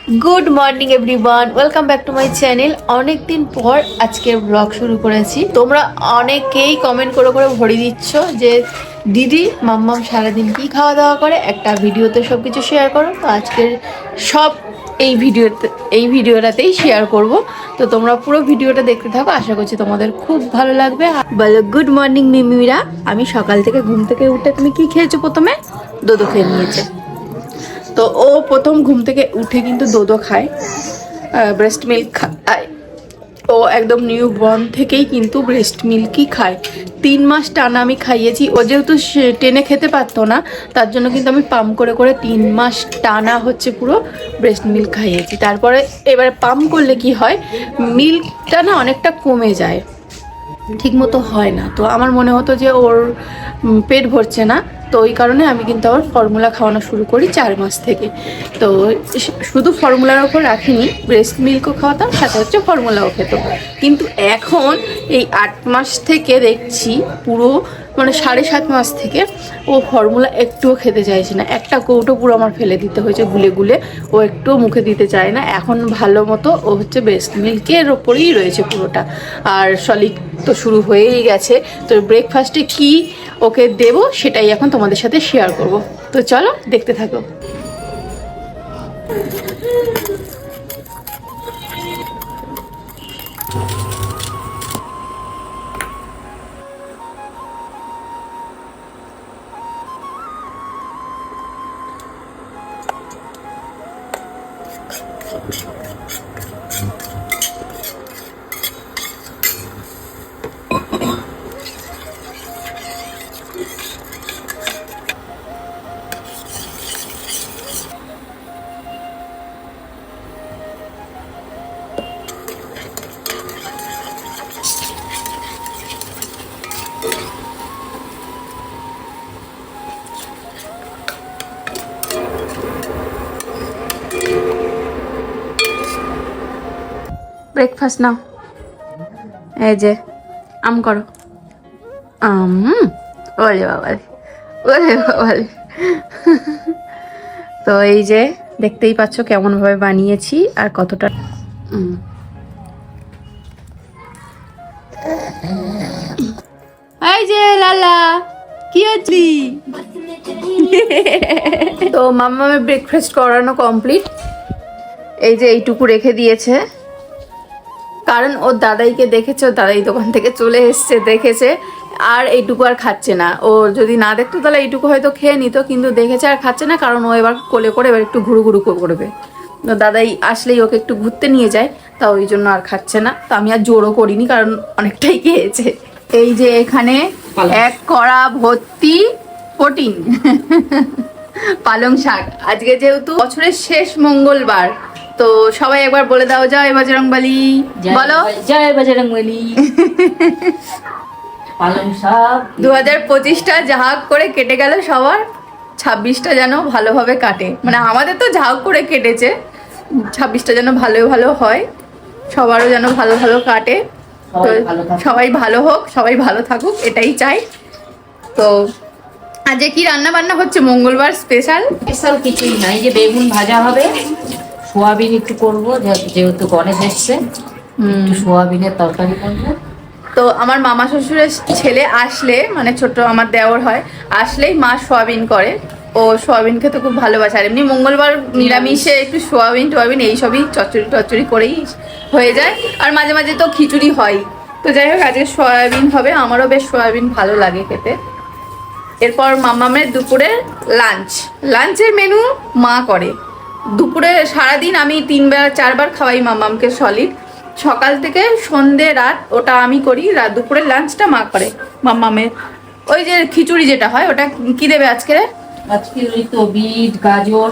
Good morning everyone, welcome back to my channel. অনেকদিন পর আজকে ব্লগ শুরু করেছি। তোমরা অনেকেই কমেন্ট করে করে ভরে দিচ্ছ যে দিদি মাম্মাম সারাদিন কি খাওয়া দাওয়া করে, একটা ভিডিওতে সব কিছু শেয়ার করো। তো আজকের সব এই ভিডিওটাতেই শেয়ার করব। তো তোমরা পুরো ভিডিওটা দেখতে থাকো, আশা করছি তোমাদের খুব ভালো লাগবে। বলো গুড মর্নিং মিমিরা। আমি সকাল থেকে ঘুম থেকে উঠে, তুমি কি খেয়েছো? প্রথমে দোদো খেয়ে নিয়েছে। তো ও প্রথম ঘুম থেকে উঠে কিন্তু দোদো খায়, ব্রেস্ট মিল্ক খায়। ও একদম নিউ বর্ন থেকেই কিন্তু ব্রেস্ট মিল্কই খায়। 3 মাস টানা আমি খাইয়েছি। ও যেহেতু টেনে খেতে পারতো না, তার জন্য কিন্তু আমি পাম্প করে করে 3 মাস টানা হচ্ছে পুরো ব্রেস্ট মিল্ক খাইয়েছি। তারপরে এবার পাম্প করলে কি হয়, মিল্কটা না অনেকটা কমে যায়, ঠিক মতো হয় না। তো আমার মনে হতো যে ওর পেট ভরছে না, তো ওই কারণে আমি কিন্তু আবার ফর্মুলা খাওয়ানো শুরু করি 4 মাস থেকে। তো শুধু ফর্মুলার ওপর রাখিনি, ব্রেস্ট মিল্কও খাওয়াতাম, সাথে হচ্ছে ফর্মুলাও খেত। কিন্তু এখন এই 8 মাস থেকে দেখছি পুরো মানে 7.5 মাস থেকে ও ফর্মুলা একটুও খেতে চাইছে না। একটা কৌটো পুরো আমার ফেলে দিতে হয়েছে গুলে গুলে, ও একটুও মুখে দিতে চায় না। এখন ভালো মতো ও হচ্ছে ব্রেস্ট মিল্কের ওপরেই রয়েছে পুরোটা। আর সলিড তো শুরু হয়েই গেছে। তো ব্রেকফাস্টে কি ওকে দেবো সেটাই এখন তোমাদের সাথে শেয়ার করব। তো চলো দেখতে থাকো। ব্রেকফাস্ট নাও, এই যে আম করো। ওলে বাবালে, ওলে বাবালে। তো এই যে দেখতেই পাচ্ছ কেমন ভাবে বানিয়েছি আর কতটা। এই যে লালা, কি হচ্ছি? তো মাম্মামের ব্রেকফাস্ট করানো কমপ্লিট। এই যে এইটুকু রেখে দিয়েছে, কারণ ওর দাদাইকে দেখেছে, ওর দাদাই দোকান থেকে চলে এসছে, দেখেছে আর এইটুকু আর খাচ্ছে না। ও যদি না দেখতো তাহলে এইটুকু হয়তো খেয়ে নিত, কিন্তু দেখেছে আর খাচ্ছে না, কারণ ও এবার কোলে করে এবার একটু ঘুরু ঘুরু করবে। তো দাদাই আসলেই ওকে একটু ঘুরতে নিয়ে যায়, তা ওই জন্য আর খাচ্ছে না। তো আমি আর জোরও করিনি, কারণ অনেকটাই খেয়েছে। এই যে এখানে এক কড়া ভর্তি প্রোটিন, পালং শাক। আজকে যেহেতু বছরের শেষ মঙ্গলবার, তো সবাই একবার বলে দাও জয় বজরংবলী। বলো জয় বজরংবলী। পালং শাক 2025টা ঝাঁক করে কেটে গেল সবার, 26টা যেন ভালোভাবে কাটে। মানে আমাদের তো ঝাঁক করে কেটেছে, 26টা যেন ভালো ভালো হয়, সবারও যেন ভালো ভালো কাটে। তো সবাই ভালো হোক, সবাই ভালো থাকুক, এটাই চাই। তো আজকে কি রান্না বান্না হচ্ছে? মঙ্গলবার স্পেশাল কিছুই নাই, যে বেগুন ভাজা হবে, সোয়াবিন একটু করবো, যেহেতু গণেশ এসছে, একটু সোয়াবিনের তরকারি করবো। তো আমার মামা শ্বশুরের ছেলে আসলে, মানে ছোট আমার দেওর হয়, আসলেই মা সোয়াবিন করে। ও সোয়াবিন খেতে খুব ভালোবাসে। আর এমনি মঙ্গলবার নিরামিষে একটু সোয়াবিন টোয়াবিন এইসবই চচ্চড়ি টচ্চড়ি করেই হয়ে যায়। আর মাঝে মাঝে তো খিচুড়ি হয়। তো যাই হোক, আজকে সোয়াবিন হবে, আমারও বেশ সোয়াবিন ভালো লাগে খেতে। এরপর মামামের দুপুরের লাঞ্চের মেনু মা করে। দুপুরে সারাদিন আমি 3-4 বার খাওয়াই মামামকে সলিড, সকাল থেকে সন্ধে রাত ওটা আমি করি। দুপুরের লাঞ্চটা মা করে মামামের। ওই যে খিচুড়ি যেটা হয়, ওটা কি দেবে আজকে? আজকে ওই তো বিট গাজর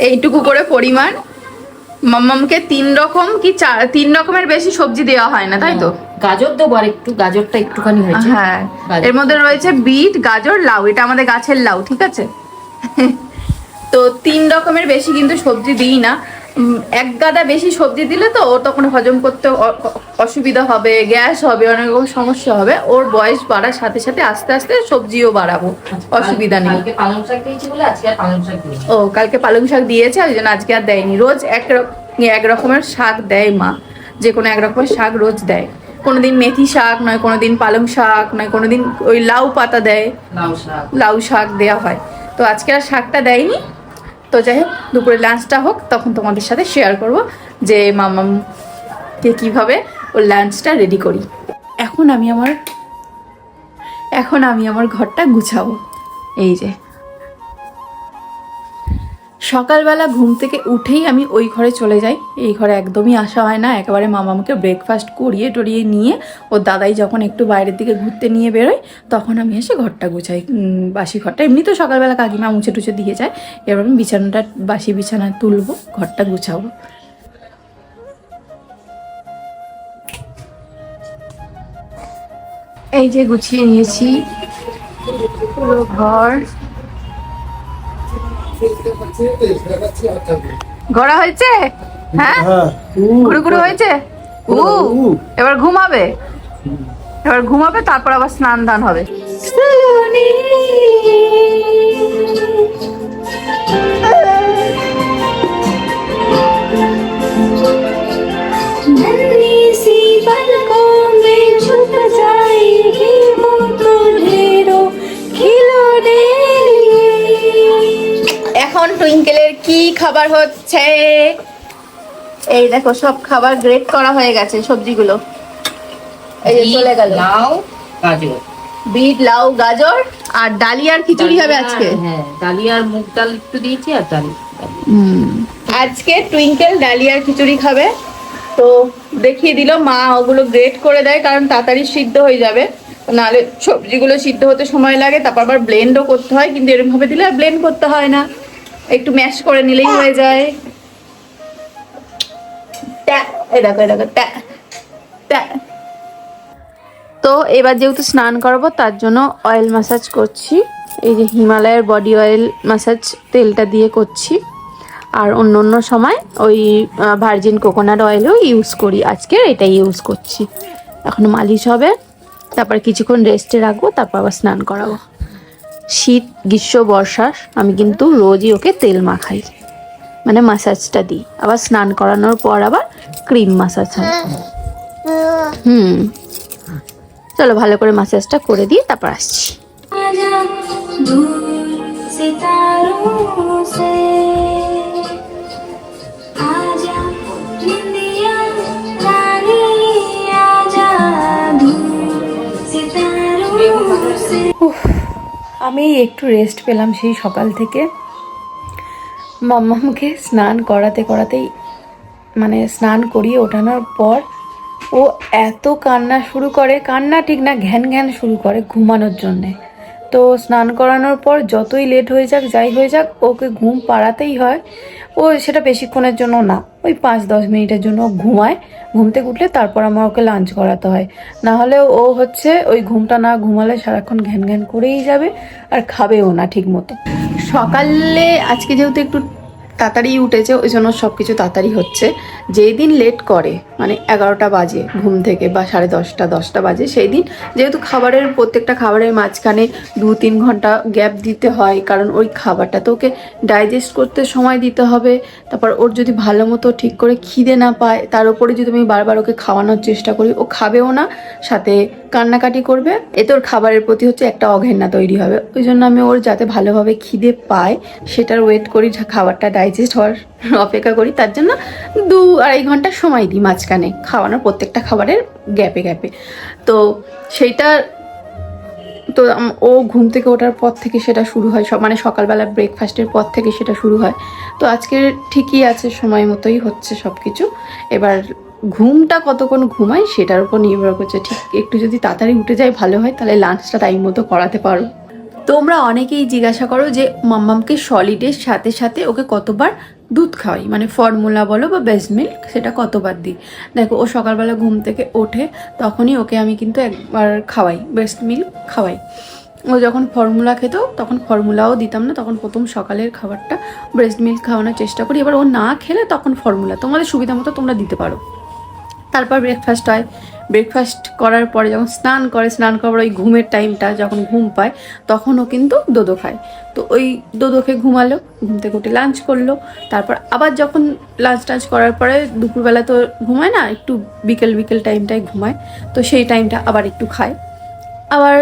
এইটুকু করে পরিমাণ। মামামকে 3 রকম কি 3 রকমের বেশি সবজি দেওয়া হয় না, তাই তো? গাজর দেবো আর একটু, গাজরটা একটুখানি হয়েছে। হ্যাঁ, এর মধ্যে রয়েছে বিট গাজর লাউ, এটা আমাদের গাছের লাউ, ঠিক আছে। তো 3 রকমের বেশি কিন্তু সবজি দিই না। এক গাদা বেশি সবজি দিলে তো ওর তখন হজম করতে অসুবিধা হবে, গ্যাস হবে, অনেক রকম সমস্যা হবে। ওর বয়স বাড়ার সাথে সাথে আস্তে আস্তে সবজিও বাড়াবো, অসুবিধা নেই। কালকে পালং শাক দিয়েছি বলে আজকে আর পালং শাক দিইনি। ও কালকে পালং শাক দিয়েছে, ওই জন্য আজকে আর দেয়নি। রোজ এক রকমের শাক দেয় মা, যে কোনো এক রকমের শাক রোজ দেয়। কোনোদিন মেথি শাক নয়, কোনোদিন পালং শাক নয়, কোনোদিন ওই লাউ পাতা দেয়, লাউ শাক দেওয়া হয়। তো আজকে আর শাকটা দেয়নি। তো যাই হোক, দুপুরে লাঞ্চটা হোক, তখন তোমাদের সাথে শেয়ার করব যে মামামকে কীভাবে ওর লাঞ্চটা রেডি করি। এখন আমি আমার ঘরটা গুছাবো। এই যে সকালবেলা ঘুম থেকে উঠেই আমি ওই ঘরে চলে যাই, এই ঘরে একদমই আসা হয় না। একেবারে মামাকে ব্রেকফাস্ট করিয়ে টরিয়ে নিয়ে ওর দাদাই যখন একটু বাইরের দিকে ঘুরতে নিয়ে বেরোয়, তখন আমি এসে ঘরটা গুছাই, বাসি ঘরটা। এমনি তো সকালবেলা কাকিমা মুছে টুছে দিয়ে যায়, এবার আমি বিছানাটা বাসি বিছানা তুলবো, ঘরটা গুছাবো। এই যে গুছিয়ে নিয়েছি পুরো ঘর। গড়া হয়েছে? হ্যাঁ, ঘুরে ঘুরে হয়েছে। এবার ঘুমাবে, তারপর আবার স্নান দান হবে। এখন টুইঙ্কেলের কি খাবার হচ্ছে? এই দেখো, সব খাবার গ্রেট করা হয়ে গেছে, সবজিগুলো এই যে চলে গেল। লাউ, গাজর, বিট, লাউ, গাজর আর ডালিয়ার খিচুড়ি হবে আজকে। হ্যাঁ, ডালিয়ার মুগ ডাল একটু দিয়েছি আর ডাল। আজকে টুইঙ্কেল ডালিয়ার খিচুড়ি খাবে। তো দেখিয়ে দিল মা, ওগুলো গ্রেট করে দেয় কারণ তাড়াতাড়ি সিদ্ধ হয়ে যাবে, নাহলে সবজিগুলো সিদ্ধ হতে সময় লাগে, তারপর আবার ব্লেন্ডও করতে হয়। কিন্তু এরকম ভাবে দিলে আর ব্লেন্ড করতে হয় না, একটু ম্যাশ করে নিলেই হয়ে যায়। তো এবার যেহেতু স্নান করাবো, তার জন্য অয়েল ম্যাসাজ করছি। এই যে হিমালয়ের বডি অয়েল ম্যাসাজ তেলটা দিয়ে করছি। আর অন্য অন্য সময় ওই ভার্জিন কোকোনাট অয়েলও ইউজ করি, আজকে এটাই ইউজ করছি। এখন মালিশ হবে, তারপর কিছুক্ষণ রেস্টে রাখবো, তারপর আবার স্নান করাবো। শীত, গ্রীষ্ম, বর্ষা আমি কিন্তু রোজই ওকে তেল মাখাই, মানে ম্যাসাজটা দিই। আবার স্নান করানোর পর আবার ক্রিম ম্যাসাজ হয়। চলো ভালো করে ম্যাসাজটা করে দিয়ে তারপর আসছি। আমি একটু রেস্ট পেলাম সেই সকাল থেকে। মাম্মামকে স্নান করাতেই, মানে স্নান করিয়ে ওঠানোর পর ও এত কান্না শুরু করে, কান্না ঠিক না, ঘ্যান ঘ্যান শুরু করে ঘুমানোর জন্যে। তো স্নান করানোর পর যতই লেট হয়ে যাক, যাই হয়ে যাক, ওকে ঘুম পাড়াতেই হয়। ও সেটা বেশিক্ষণের জন্য না, ওই 5-10 মিনিটের জন্য ঘুমায়। ঘুম থেকে উঠলে তারপর আমার ওকে লাঞ্চ করাতে হয়, না হলে ও হচ্ছে ওই ঘুমটা না ঘুমালে সারাক্ষণ ঘ্যান ঘ্যান করেই যাবে, আর খাবেও না ঠিক মতো। সকালে আজকে যেহেতু একটু তাড়াতাড়ি উঠেছে, ওই জন্য সব কিছু তাড়াতাড়ি হচ্ছে। যেই দিন লেট করে, মানে 11টা বাজে ঘুম থেকে বা 10:30 বাজে, সেই দিন যেহেতু প্রত্যেকটা খাবারের মাঝখানে 2-3 ঘন্টা গ্যাপ দিতে হয়, কারণ ওই খাবারটা তো ওকে ডাইজেস্ট করতে সময় দিতে হবে। তারপর ওর যদি ভালো মতো ঠিক করে খিদে না পায়, তার উপরে যদি আমি বারবার ওকে খাওয়ানোর চেষ্টা করি, ও খাবেও না, সাথে কান্নাকাটি করবে। এতে ওর খাবারের প্রতি হচ্ছে একটা অঘেন্না তৈরি হবে। ওই জন্য আমি ওর যাতে ভালোভাবে খিদে পায় সেটার ওয়েট করি, খাবারটা ডাইজেস্ট হওয়ার অপেক্ষা করি। তার জন্য 2-2.5 ঘন্টা সময় দিই মাঝখানে খাওয়ানোর, প্রত্যেকটা খাবারের গ্যাপে গ্যাপে। তো সেইটা তো ও ঘুম থেকে ওঠার পর থেকে সেটা শুরু হয়, মানে সকালবেলা ব্রেকফাস্টের পর থেকে সেটা শুরু হয়। তো আজকে ঠিকই আছে, সময় মতোই হচ্ছে সব কিছু। এবার ঘুমটা কতক্ষণ ঘুমাই সেটার উপর নির্ভর করছে। ঠিক একটু যদি তাড়াতাড়ি উঠে যায় ভালো হয়, তাহলে লাঞ্চটা টাইম মতো করাতে পারো। তোমরা অনেকেই জিজ্ঞাসা করো যে মাম্মামকে সলিডের সাথে সাথে ওকে কতবার দুধ খাওয়াই, মানে ফর্মুলা বলো বা ব্রেস্ট মিল্ক, সেটা কতবার দিই। দেখো, ও সকালবেলা ঘুম থেকে ওঠে তখনই ওকে আমি কিন্তু একবার খাওয়াই, ব্রেস্ট মিল্ক খাওয়াই। ও যখন ফর্মুলা খেত তখন ফর্মুলাও দিতাম না, তখন প্রথম সকালের খাবারটা ব্রেস্ট মিল্ক খাওয়ানোর চেষ্টা করি। এবার ও না খেলে তখন ফর্মুলা, তোমাদের সুবিধা মতো তোমরা দিতে পারো। তারপর ব্রেকফাস্ট হয়, ব্রেকফাস্ট করার পরে যখন স্নান করে, স্নান করার ওই ঘুমের টাইমটা যখন ঘুম পায় তখনও কিন্তু দোদো খায়। তো ওই দোদোকে ঘুমালো, ঘুম থেকে উঠে লাঞ্চ করলো, তারপর আবার যখন লাঞ্চ টাঞ্চ করার পরে দুপুরবেলা তো ঘুমায় না, একটু বিকেল বিকেল টাইমটায় ঘুমায়, তো সেই টাইমটা আবার একটু খায়। আবার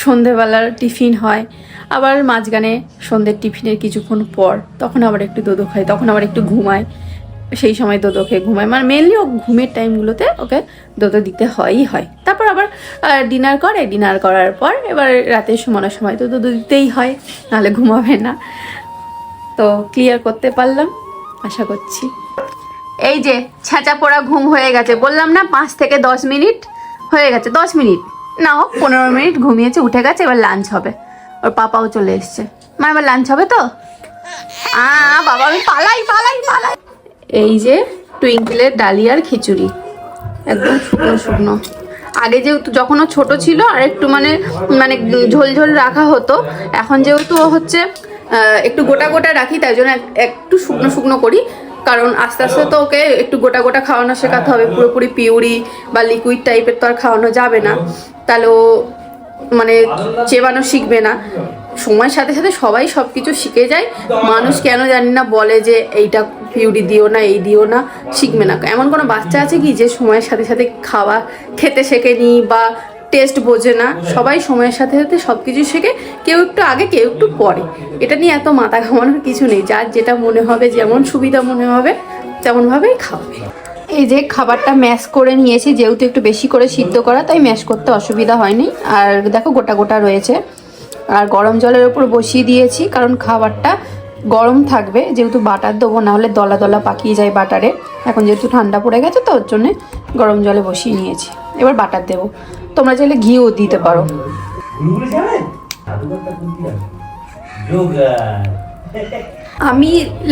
সন্ধেবেলার টিফিন হয়, আবার মাঝখানে সন্ধ্যের টিফিনের কিছুক্ষণ পর তখন আবার একটু দোদো খায়, তখন আবার একটু ঘুমায়, সেই সময় দোদো খেয়ে ঘুমায়। মানে মেনলি ও ঘুমের টাইমগুলোতে ওকে দোদো দিতে হয়ই হয়। তারপর আবার ডিনার করে, ডিনার করার পর এবার রাতে ঘুমানোর সময় তো দোদো দিতেই হয়, নাহলে ঘুমাবে না। তো ক্লিয়ার করতে পারলাম আশা করছি। এই যে ছ্যাঁচা পোড়া ঘুম হয়ে গেছে, বললাম না 5 থেকে 10 মিনিট হয়ে গেছে, 10 মিনিট না হোক 15 মিনিট ঘুমিয়েছে, উঠে গেছে। এবার লাঞ্চ হবে, ওর পাপাও চলে এসছে। মা এবার লাঞ্চ হবে তো? বাবা আমি পালাই পালাই পালাই। এই যে টুইঙ্কেলের ডালিয়ার খিচুড়ি, একদম শুকনো শুকনো। আগে যেহেতু যখন ও ছোট ছিল আর একটু মানে মানে ঝোল ঝোল রাখা হতো, এখন যেহেতু ও হচ্ছে একটু গোটা গোটা রাখি, তাই জন্য একটু শুকনো শুকনো করি। কারণ আস্তে আস্তে তো ওকে একটু গোটা গোটা খাওয়ানো শেখাতে হবে, পুরোপুরি পিউরি বা লিকুইড টাইপের তো আর খাওয়ানো যাবে না, তাহলে ও মানে চেবানো শিখবে না। সময়ের সাথে সাথে সবাই সব কিছু শিখে যায়। মানুষ কেন জানি না বলে যে এইটা পিউরি দিও না, এই দিও না, শিখবে না। এমন কোনো বাচ্চা আছে কি যে সময়ের সাথে সাথে খাওয়া খেতে শেখেনি বা টেস্ট বোঝে না? সবাই সময়ের সাথে সাথে সব কিছু শেখে, কেউ একটু আগে কেউ একটু পরে। এটা নিয়ে এত মাথা ঘামানোর কিছু নেই, যার যেটা মনে হবে, যেমন সুবিধা মনে হবে তেমনভাবেই খাওয়াবে। এই যে খাবারটা ম্যাশ করে নিয়েছি, যেহেতু একটু বেশি করে সিদ্ধ করা তাই ম্যাশ করতে অসুবিধা হয়নি। আর দেখো গোটা গোটা রয়েছে। আর গরম জলের ওপর বসিয়ে দিয়েছি, কারণ খাবারটা গরম থাকবে, যেহেতু বাটার দেবো, না হলে দলা দলা পাকিয়ে যায় বাটারে। এখন যেহেতু ঠান্ডা পড়ে গেছে তো ওর জন্যে গরম জলে বসিয়ে নিয়েছি। এবার বাটার দেবো, তোমরা চাইলে ঘিও দিতে পারো। আমি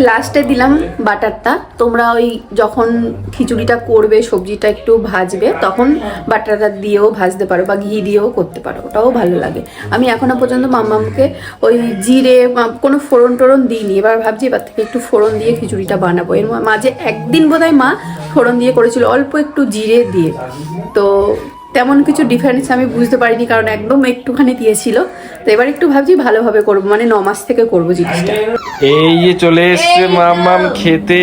লাস্টে দিলাম বাটারটা। তোমরা ওই যখন খিচুড়িটা করবে, সবজিটা একটু ভাজবে, তখন বাটারটা দিয়েও ভাজতে পারো বা ঘি দিয়েও করতে পারো, ওটাও ভালো লাগে। আমি এখনো পর্যন্ত মাম্মামকে ওই জিরে কোনো ফোড়ন টোড়ন দিইনি। এবার ভাবছি এবার থেকে একটু ফোড়ন দিয়ে খিচুড়িটা বানাবো। এর মাঝে একদিন বোধহয় মা ফোড়ন দিয়ে করেছিল, অল্প একটু জিরে দিয়ে। তো তেমন কিছু ডিফারেন্স আমি বুঝতে পারিনি, কারণ একদম একটুখানি দিয়েছিল। তো এবার একটু ভাবছি ভালোভাবে করবো, মানে 9 মাস থেকে করবো জিনিসটা। এই যে চলে এসছে মামাম খেতে,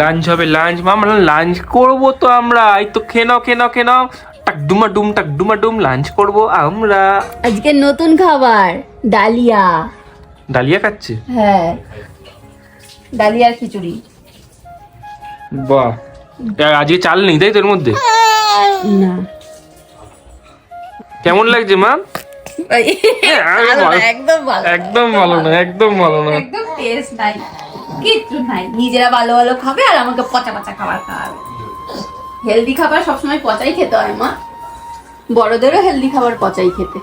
লাঞ্চ হবে। লাঞ্চ মামা লাঞ্চ করবো তো আমরা, এই তো খেয়ে নাও টাক ডুমা ডুম লাঞ্চ করবো আমরা। আজকে নতুন খাবার ডালিয়া। ডালিয়া খাচ্ছে? হ্যাঁ, ডালিয়ার খিচুড়ি। বাহ, আজকে চাল নেই তাই তোর মধ্যে? না, কেমন লাগছে মা? একদম ভালো না, একদম ভালো না, একদম টেস্ট নাই, কিচ্ছু নাই। নিজেরা ভালো ভালো খাবে আর আমাকে পচা পচা খাবার খাওয়াবে। হেলদি খাবার সবসময় পচাই খেতে হয় মা, বড়দেরও হেলদি খাবার পচাই খেতে।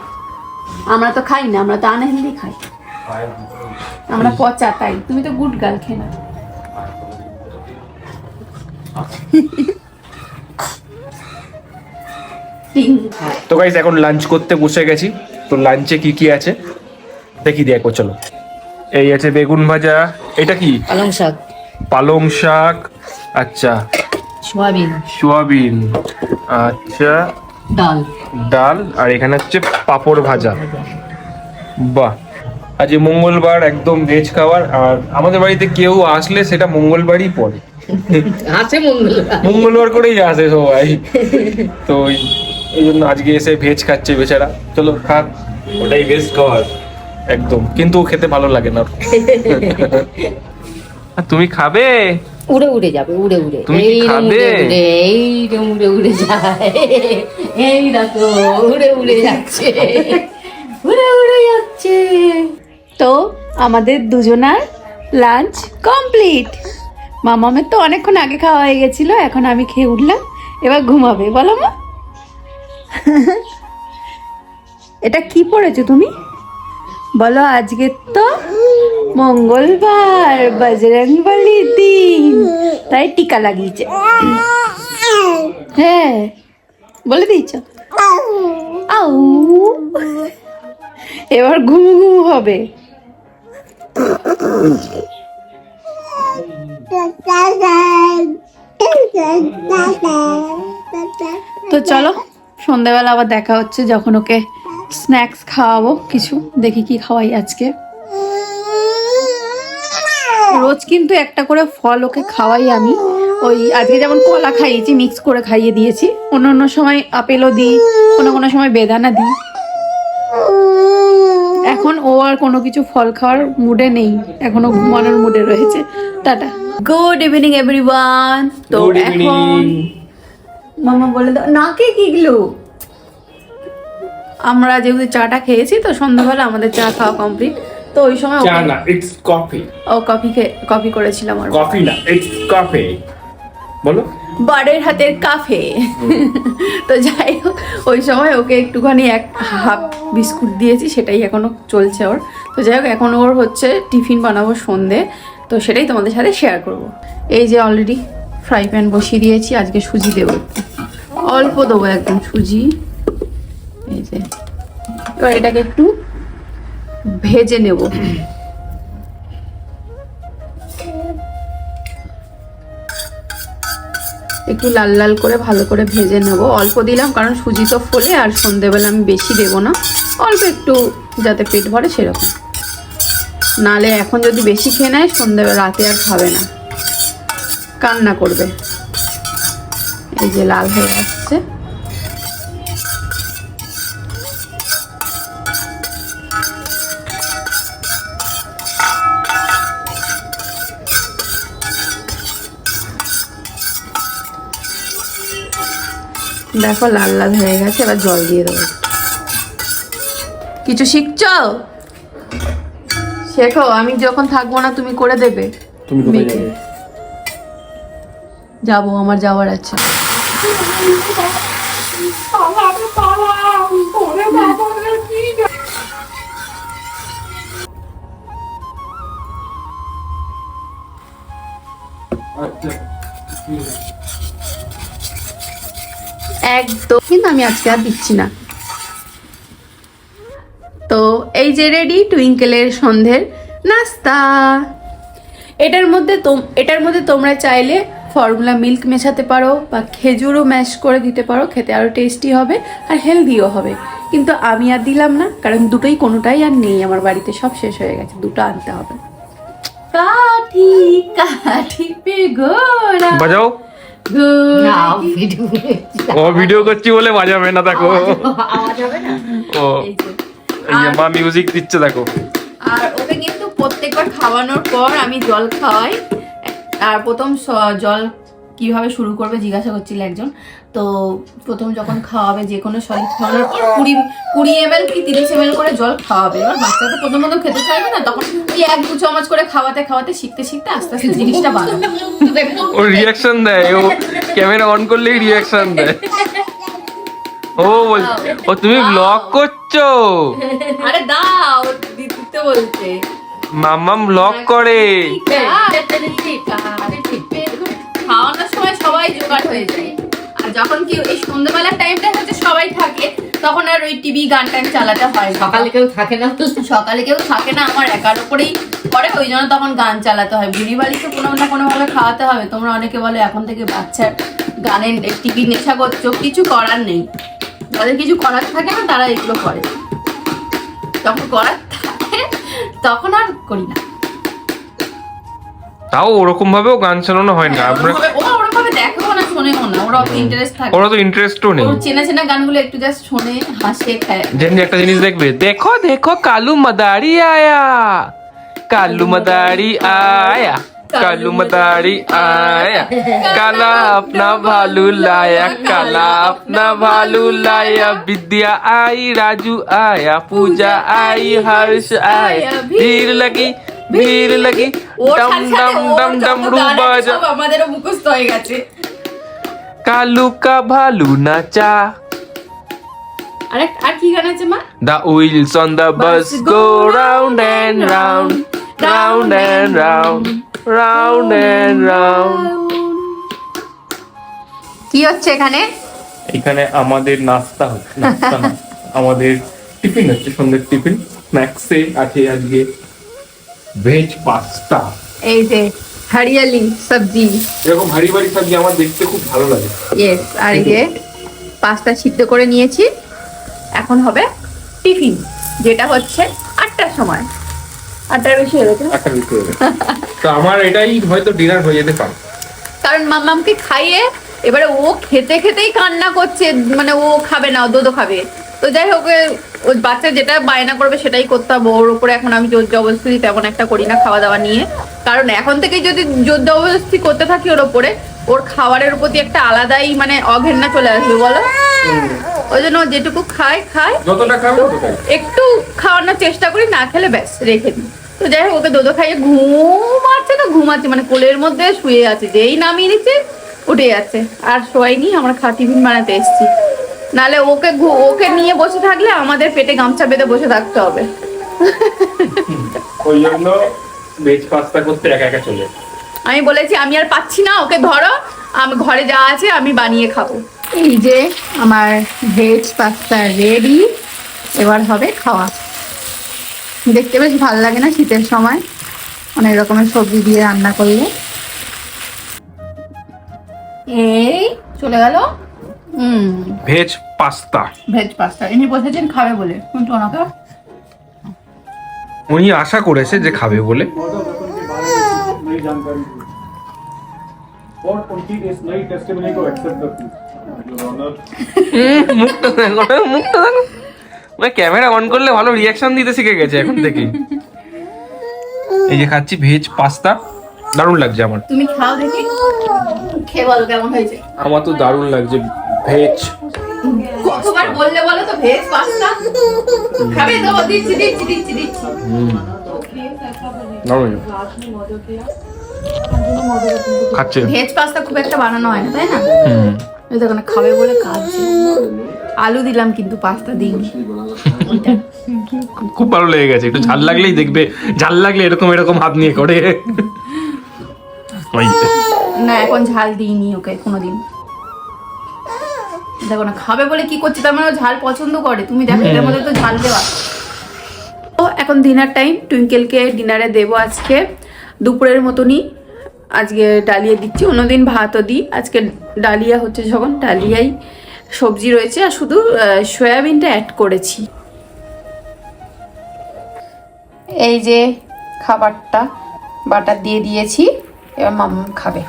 আমরা তো খাই না, আমরা তো আনহেলদি খাই, আমরা পচা। তাই তুমি তো গুড গার্ল, খেয়ে না। তো গাইস এখন লাঞ্চ করতে বসে গেছি। তো লাঞ্চে কি কি আছে দেখি, দেখো চলো। এই আছে বেগুন ভাজা, এটা কি? পালং শাক, পালং শাক, আচ্ছা। সোয়াবিন, আচ্ছা। ডাল, আর এখানে হচ্ছে পাঁপড় ভাজা। বাহ, আজ মঙ্গলবার, একদম ভেজ খাবার। আর আমাদের বাড়িতে কেউ আসলে সেটা মঙ্গলবারই পড়ে, আছে মঙ্গলবার করেই আসে সবাই। তো এই জন্য আজকে এসে ভেজ খাচ্ছে বেচারা। চলো খাক, ওটাই বেস্ট খাবার একদম, কিন্তু খেতে ভালো লাগে না। তুমি খাবে? উড়ে উড়ে যাবে, উড়ে উড়ে, তুমি কি খাবে? উড়ে উড়ে যায়, এই দেখো উড়ে উড়ে যাচ্ছে, উড়ে উড়ে যাচ্ছে। তো আমাদের দুজনার লাঞ্চ কমপ্লিট। মামামের তো অনেকক্ষণ আগে খাওয়া হয়ে গেছিল, এখন আমি খেয়ে উঠলাম। এবার ঘুমাবে, বলো মা। এটা কি পড়েছো তুমি? বলো আজকে তো মঙ্গলবার, বজরংবলীর দিন, তাই টিকা লাগিয়েছে। হ্যাঁ বলে দিয়েছ। আউ, এবার ঘুমু ঘুমু হবে। তো চলো সন্ধ্যাবেলা আবার দেখা হচ্ছে, যখন ওকে স্ন্যাক্স খাওয়াবো কিছু, দেখি কি খাওয়াই আজকে। রোজ কিন্তু একটা করে ফল ওকে খাওয়াই আমি। ওই আজকে যেমন কলা খাইয়েছি, মিক্স করে খাইয়ে দিয়েছি। অন্য সময় আপেলও দিই, কোনো সময় বেদানা দিই। এখন ও আর কোনো কিছু ফল খাওয়ার মুডে নেই, এখনো ঘুমানোর মুডে রয়েছে। Tata, good evening everyone. তো এখন মামা বলে দাও নাকে কিগলো। আমরা যেহেতু চাটা খেয়েছি, তো সন্ধ্যাবেলা আমাদের চা খাওয়া কমপ্লিট। তো ওই সময় চা না, ইটস কফি। ও কফি করেছিলাম। আর কফি না, ইটস কফি। বলো বাড়ির হাতের কাফে। তো যাই হোক, ওই সময় ওকে একটুখানি এক হাফ বিস্কুট দিয়েছি, সেটাই এখনো চলছে ওর। তো যাই হোক, এখন ওর হচ্ছে টিফিন বানাবো সন্ধে, তো সেটাই তোমাদের সাথে শেয়ার করব। এই যে অলরেডি ফ্রাই প্যান বসিয়ে দিয়েছি, আজকে সুজি দেবো, অল্প দেবো একদম সুজি। এই যে এবার এটাকে একটু ভেজে নেব। একটু লাল লাল করে ভালো করে ভেজে নেব। অল্প দিলাম কারণ সুজি তো ফোলে, আর সন্ধেবেলা আমি বেশি দেবো না, অল্প একটু যাতে পেট ভরে সেরকম। নালে এখন যদি বেশি খেয়ে নেয় সন্ধেবেলা রাতে আর খাবে না, কান্না করবে। এই যে লাল হয়ে আসছে। দেখো লাল লাল হয়ে গেছে, এবার জল দিয়ে দেবো। কিছু শিখছো? শেখো, আমি যখন থাকবো না তুমি করে দেবে। তুমি কোথায় যাবে? যাবো, আমার যাওয়ার আছে। একদম, কিন্তু আমি আজকে আর দিচ্ছি না। তো এই যে রেডি টুইঙ্কেলের সন্ধ্যের নাস্তা। এটার মধ্যে তোমরা চাইলে ফর্মুলা মিল্ক মেশাতে পারো বা খেজুরও ম্যাশ করে দিতে পারো, খেতে আরো টেস্টি হবে আর হেলদিও হবে। কিন্তু আমি আর দিলাম না, কারণ দুটোই কোনোটাই আর নেই আমার বাড়িতে, সব শেষ হয়ে গেছে, দুটো আনতে হবে। কাঠি কাঠি পে ঘোড়া বাজাও। না, ভিডিও ও ভিডিও করছি বলে বাজাবে না, দেখো। আওয়াজ হবে না। ও এই যে মা মিউজিক দিচ্ছে, দেখো। আর ওকে কিন্তু প্রত্যেকবার খাওয়ানোর পর আমি জল খাওয়াই। আর প্রথম জল কিভাবে শুরু করবে জিজ্ঞাসা করছিল একজন। তো প্রথম যখন খাওয়াবে, যে কোনো সলিড খাওয়ানোর পর 20 ml কি 30 ml করে জল খাওয়াবে। এবার বাচ্চা তো প্রথম খেতে চাইবে না, তখন কি 1-2 চামচ করে খাওয়াতে খাওয়াতে শিখতে শিখতে আস্তে আস্তে জিনিসটা বাড়াবে। ও রিয়াকশন দেয়, ও ক্যামেরা অন করলেই রিয়াকশন দেয়। ও ও তুমি ব্লগ করছো? আরে দাও, দিতে বলতে। মাম্মাম ব্লগ করে। খাওয়ানোর সময় সবাই জোগাড় হয়ে যায়, আর যখন কি এই সন্ধ্যাবেলার টাইমটা হচ্ছে সবাই থাকে, তখন আর ওই টিভি গান টান চালাতে হয় না। সকালে কেউ থাকে না, সকালে কেউ থাকে না, আমার একার উপরেই পরে, ওই জন্য তখন গান চালাতে হয়। বুড়ি বাড়িতে কোনো না কোনো ভাবে খাওয়াতে হবে। তোমরা অনেকে বলে এখন থেকে বাচ্চার গানের টিভি নেশা করছো, কিছু করার নেই। যাদের কিছু করার থাকে না তারা এগুলো করে, যখন করার থাকে তখন আর করি না। তাও ওরকম ভাবেও গান চালানো হয় না। ওরকম ভাবে দেখো না, শোনেও না, ওরা অত ইন্টারেস্ট থাকে। ওরা তো ইন্টারেস্টও নেই। ওর চেনা চেনা গানগুলো একটু জাস্ট শোনে, হাসে, খায়। যেমনি একটা জিনিস দেখবে, দেখো দেখো কালু মাদারি আয়া, কালু মাদারি আয়া, কালু মাদারি আয়া, কালা আপনা ভালু লায়া, কালা আপনা ভালু লায়া, বিদ্যা আই, রাজু আয়া, পূজা আই, হর্ষ আয়া, ভিড় লাগি ভিড় লাগি, ডম ডম ডম ডম রুবাজা, আমাদেরও মুখস্থ হয়ে গেছে। কালু কা ভালু নাচা। আর কি গান আছে মা? The wheels on the bus go round and round, round and round, round and round. কি হচ্ছে এখানে? এখানে আমাদের নাস্তা হচ্ছে, নাস্তা না, আমাদের টিফিন হচ্ছে, সন্ধ্যের টিফিন। স্ন্যাক্সে আছে আজকে ভেজ পাস্তা। এই যে হরিয়ালি সবজি, এরকম ভারী ভারী সবজি আমার দেখতে খুব ভালো লাগে। ইয়েস। আর এই যে পাস্তা সিদ্ধ করে নিয়েছি, এখন হবে টিফিন, যেটা হচ্ছে 8টার সময়। 8টার বেশি হয়ে গেছে, একটা দিতে হবে। তো আমার এটাই হয়তো ডিনার হয়ে যেতে পারে, কারণ মাম্মামকে খাইয়ে এবারে ও খেতে খেতেই কান্না করছে, মানে ও খাবে না, ও দুধও খাবে। তো যাই হোক, ওই বাচ্চা যেটা বায়না করবে সেটাই করতে হবে। ওর উপরে এখন আমি জোর জবরদস্তি তেমন একটা করি না খাওয়া দাওয়া নিয়ে, কারণ এখন থেকেই যদি জোর জবরদস্তি করতে থাকি ওর উপরে, ওর খাবারের প্রতি একটা আলাদাই মানে অঘেন্না চলে আসবে, বলো। ওই জন্য যেটুকু খায় যতটা খাবে ততটাই। একটু খাওয়ানোর চেষ্টা করি, না খেলে ব্যাস রেখে দিই। তো যাই হোক, ওকে দুধ খাইয়ে ঘুমাচ্ছে, তো ঘুমাচ্ছে মানে কোলের মধ্যে শুয়ে আছে, যেই নামিয়ে নিচ্ছে উঠে যাচ্ছে। আর শোয়াইনি, আমরা টিফিন বানাতে এসেছি, নালে ওকে নিয়ে বসে থাকলে আমাদের পেটে গামছা বেঁধে বসে থাকতে হবে। ওই জন্য ভেজ পাস্তা করতে একা একা চলে। আমি বলেছি আমি আর পাচ্ছি না, ওকে ধরো, আমি ঘরে যা আছে আমি বানিয়ে খাবো। এই যে আমার ভেজ পাস্তা রেডি, এবার হবে খাওয়া। দেখতে বেশ ভালো লাগে না শীতের সময় অনেক রকমের সবজি দিয়ে রান্না করলে? এই চলে গেল ভেজ পাস্তা। ভেজ পাস্তা ইনি বসেছেন খাবে বলে, কিন্তু ওনাকে উনি আশা করেছে যে খাবে বলে। नई जानकारी दी और उनकी इस नई टेस्टिमनी को एक्सेप्ट करती हूं। Your Honor, মুখটা দেখো, মুখটা দেখো, মানে ক্যামেরা অন করলে ভালো রিয়াকশন দিতে শিখে গেছে এখন থেকে। এই যে খাচ্ছি ভেজ পাস্তা, দারুণ লাগছে আমার। তুমি খাও দেখি, খেয়ে বলো কেমন হয়েছে। আমার তো দারুণ লাগছে ভেজ। কতবার বললে বলো তো ভেজ পাস্তা খাবে তো? দিচ্ছি দিচ্ছি দিচ্ছি দিচ্ছি। দারুণ খাচ্ছে। ভেজ পাস্তা খুব একটা বানানো হয় না, তাই না? এই দেখো না, খাবে বলে খাচ্ছে। আলু দিলাম কিন্তু পাস্তা দিইনি। খুব ভালো লেগে গেছে। একটু ঝাল লাগলেই দেখবে, ঝাল লাগলে এরকম এরকম হাত নিয়ে করে। না এখন ঝাল দিইনি ওকে কোনোদিন। দেখো না, খাবে বলে কি করছে, তার মানে ও ঝাল পছন্দ করে। তুমি দেখো এটার মধ্যে তো ঝাল দেওয়া। তো এখন ডিনার টাইম, টুইঙ্কেলকে ডিনারে দেবো আজকে দুপুরের মতনই। আজকে ডালিয়া দিচ্ছি, অন্যদিন ভাতও দিই, আজকে ডালিয়া হচ্ছে যখন ডালিয়াই সবজি রয়েছে, আর শুধু সয়াবিনটা অ্যাড করেছি। এই যে খাবারটা বাটার দিয়ে দিয়েছি, এবার মাম্মাম খাবে।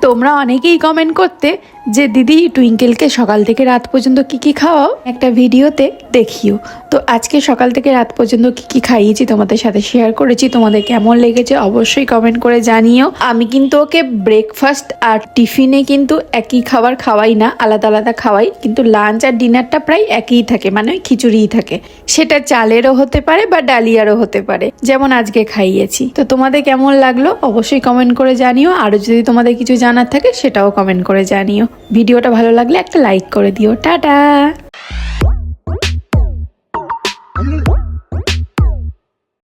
তোমরা অনেকেই কমেন্ট করতে যে দিদি টুইঙ্কেলকে সকাল থেকে রাত পর্যন্ত কি কি খাওয়াও, একটা ভিডিওতে দেখিও। তো আজকে সকাল থেকে রাত পর্যন্ত কি কি খাইয়েছি তোমাদের সাথে শেয়ার করেছি। তোমাদের কেমন লেগেছে অবশ্যই কমেন্ট করে জানিও। আমি কিন্তু ওকে ব্রেকফাস্ট আর টিফিনে কিন্তু একই খাবার খাওয়াই না, আলাদা আলাদা খাওয়াই, কিন্তু লাঞ্চ আর ডিনারটা প্রায় একই থাকে, মানে ওই খিচুড়িই থাকে। সেটা চালেরও হতে পারে বা ডালিয়ারও হতে পারে, যেমন আজকে খাইয়েছি। তো তোমাদের কেমন লাগলো অবশ্যই কমেন্ট করে জানিও। আরও যদি তোমাদের কিছু জানার থাকে সেটাও কমেন্ট করে জানিও। ভিডিওটা ভালো লাগলে একটা লাইক করে দিও। টাটা।